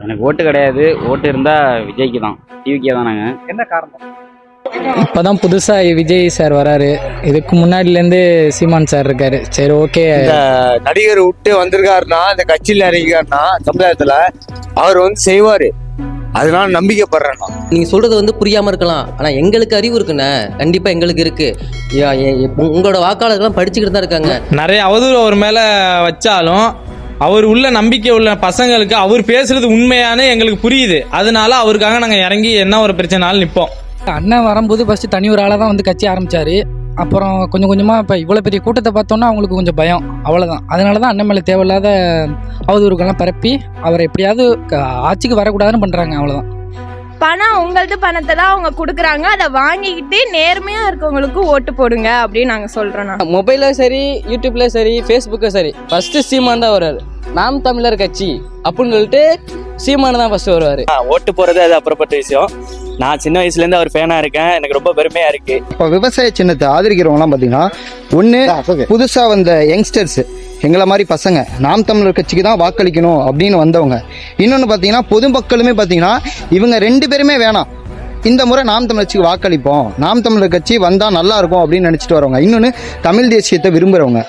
எனக்கு ஓட்டு கிடையாது. ஓட்டு இருந்தால் விஜய்க்கு தான், டிவிக்கே தான். நாங்கள் என்ன காரணம்? இப்போதான் புதுசாக விஜய் சார் வராரு. இதுக்கு முன்னாடிலேருந்து சீமான் சார் இருக்காரு. சரி, ஓகே. இந்த நடிகர் விட்டு வந்திருக்காருன்னா, இந்த கட்சியில் இறங்கிக்காருன்னா சமுதாயத்தில் அவர் செய்வார். அதனால நம்பிக்கைப்படுறேன். நீங்க சொல்றது புரியாம இருக்கலாம், ஆனா எங்களுக்கு அறிவு இருக்குண்ணே, கண்டிப்பா எங்களுக்கு இருக்கு. உங்களோட வாக்காளர்கள்லாம் படிச்சுக்கிட்டு தான் இருக்காங்க. நிறைய அவதூறு அவர் மேல வச்சாலும் அவர் உள்ள நம்பிக்கை உள்ள பசங்களுக்கு அவர் பேசுறது உண்மையான எங்களுக்கு புரியுது. அதனால அவருக்காக நாங்க இறங்கி என்ன ஒரு பிரச்சனாலும் நிற்போம். அண்ணன் வரும்போது ஃபர்ஸ்ட் தனி ஒரு ஆளாக தான் கட்சி ஆரம்பிச்சாரு. அப்புறம் கொஞ்சம் கொஞ்சமாக இப்போ இவ்வளோ பெரிய கூட்டத்தை பார்த்தோன்னா அவங்களுக்கு கொஞ்சம் பயம், அவ்வளோதான். அதனால தான் அண்ணன் மேலே தேவையில்லாத அவதூறுகள்லாம் பரப்பி அவரை எப்படியாவது ஆட்சிக்கு வரக்கூடாதுன்னு பண்ணுறாங்க, அவ்வளோதான். பணம் உங்களது பணத்தை தான் அவங்க கொடுக்குறாங்க, அதை வாங்கிக்கிட்டு நேர்மையாக இருக்கவங்களுக்கு ஓட்டு போடுங்க அப்படின்னு நாங்கள் சொல்கிறோம். மொபைலும் சரி, யூடியூப்ல சரி, ஃபேஸ்புக்கும் சரி, ஃபர்ஸ்ட் சீமான் தான் வருவார். நாம் தமிழர் கட்சி அப்படின்னு சொல்லிட்டு சீமான் தான் ஃபர்ஸ்ட் வருவார். ஓட்டு போகிறது அது அப்புறப்பட்ட விஷயம். நான் சின்ன வயசுலேருந்து அவர் ஃபேனாக இருக்கேன். எனக்கு ரொம்ப பெருமையாக இருக்குது. இப்போ விவசாய சின்னத்தை ஆதரிக்கிறவங்கலாம் பார்த்தீங்கன்னா, ஒன்று புதுசாக வந்த யங்ஸ்டர்ஸ் எங்களை மாதிரி பசங்க நாம் தமிழர் கட்சிக்கு தான் வாக்களிக்கணும் அப்படின்னு வந்தவங்க. இன்னொன்று பார்த்தீங்கன்னா, பொதுமக்களுமே பார்த்தீங்கன்னா இவங்க 2 பேருமே வேணாம், இந்த முறை நாம் தமிழர் கட்சிக்கு வாக்களிப்போம், நாம் தமிழர் கட்சி வந்தால் நல்லா இருக்கும் அப்படின்னு நினச்சிட்டு வரவங்க. இன்னொன்று தமிழ் தேசியத்தை விரும்புகிறவங்க.